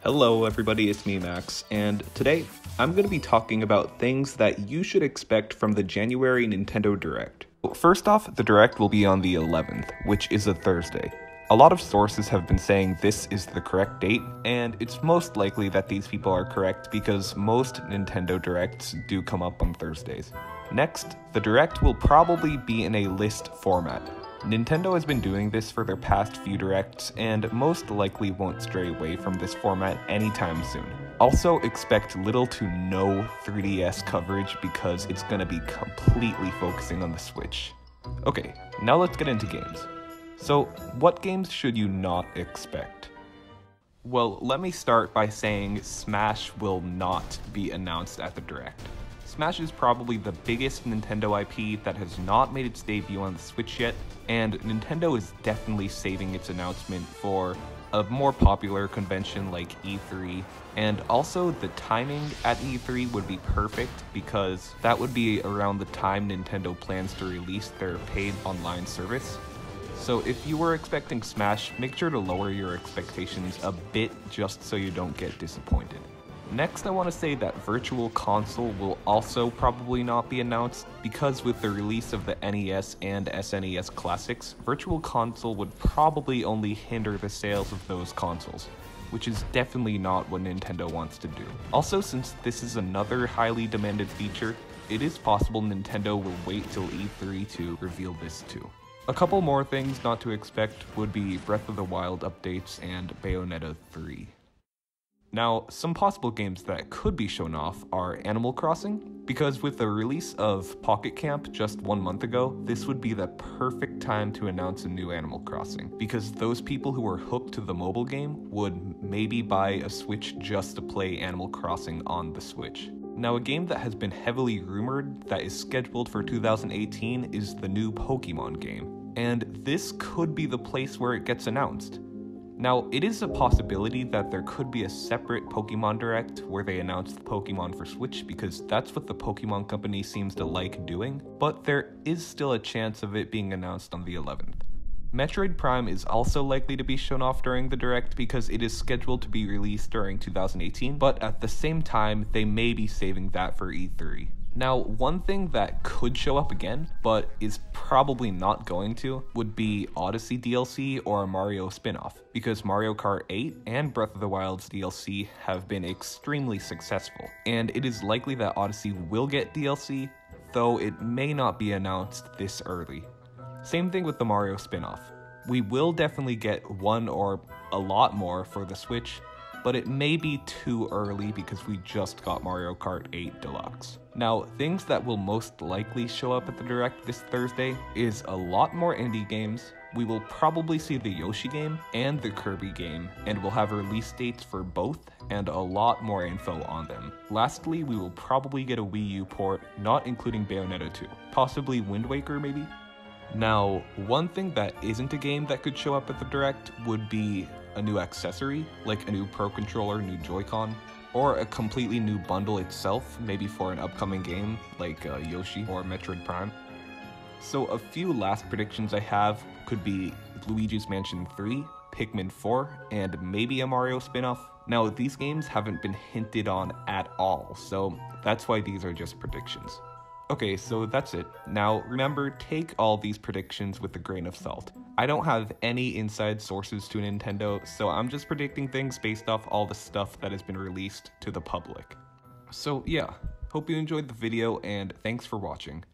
Hello everybody, it's me Max, and today I'm going to be talking about things that you should expect from the January Nintendo Direct. First off, the Direct will be on the 11th, which is a Thursday. A lot of sources have been saying this is the correct date, and it's most likely that these people are correct because most Nintendo Directs do come up on Thursdays. Next, the Direct will probably be in a list format. Nintendo has been doing this for their past few Directs, and most likely won't stray away from this format anytime soon. Also, expect little to no 3DS coverage because it's going to be completely focusing on the Switch. Okay, now let's get into games. So, what games should you not expect? Well, let me start by saying Smash will not be announced at the Direct. Smash is probably the biggest Nintendo IP that has not made its debut on the Switch yet, and Nintendo is definitely saving its announcement for a more popular convention like E3, and also the timing at E3 would be perfect because that would be around the time Nintendo plans to release their paid online service. So if you were expecting Smash, make sure to lower your expectations a bit just so you don't get disappointed. Next, I want to say that Virtual Console will also probably not be announced because with the release of the NES and SNES classics, Virtual Console would probably only hinder the sales of those consoles, which is definitely not what Nintendo wants to do. Also, since this is another highly demanded feature, it is possible Nintendo will wait till E3 to reveal this too. A couple more things not to expect would be Breath of the Wild updates and Bayonetta 3. Now, some possible games that could be shown off are Animal Crossing, because with the release of Pocket Camp just 1 month ago, this would be the perfect time to announce a new Animal Crossing, because those people who are hooked to the mobile game would maybe buy a Switch just to play Animal Crossing on the Switch. Now, a game that has been heavily rumored that is scheduled for 2018 is the new Pokemon game, and this could be the place where it gets announced. Now, it is a possibility that there could be a separate Pokemon Direct where they announce the Pokemon for Switch because that's what the Pokemon company seems to like doing, but there is still a chance of it being announced on the 11th. Metroid Prime is also likely to be shown off during the Direct because it is scheduled to be released during 2018, but at the same time, they may be saving that for E3. Now, one thing that could show up again, but is probably not going to, would be Odyssey DLC or a Mario spin-off, because Mario Kart 8 and Breath of the Wild's DLC have been extremely successful, and it is likely that Odyssey will get DLC, though it may not be announced this early. Same thing with the Mario spin-off. We will definitely get one or a lot more for the Switch, but it may be too early because we just got Mario Kart 8 Deluxe. Now, things that will most likely show up at the Direct this Thursday is a lot more indie games. We will probably see the Yoshi game and the Kirby game, and we'll have release dates for both and a lot more info on them. Lastly, we will probably get a Wii U port, not including Bayonetta 2. Possibly Wind Waker, maybe? Now, one thing that isn't a game that could show up at the Direct would be a new accessory, like a new Pro Controller, new Joy-Con, or a completely new bundle itself, maybe for an upcoming game like Yoshi or Metroid Prime. So a few last predictions I have could be Luigi's Mansion 3, Pikmin 4, and maybe a Mario spin-off. Now, these games haven't been hinted on at all, so that's why these are just predictions. Okay, so that's it. Now, remember, take all these predictions with a grain of salt. I don't have any inside sources to Nintendo, so I'm just predicting things based off all the stuff that has been released to the public. So yeah, hope you enjoyed the video, and thanks for watching.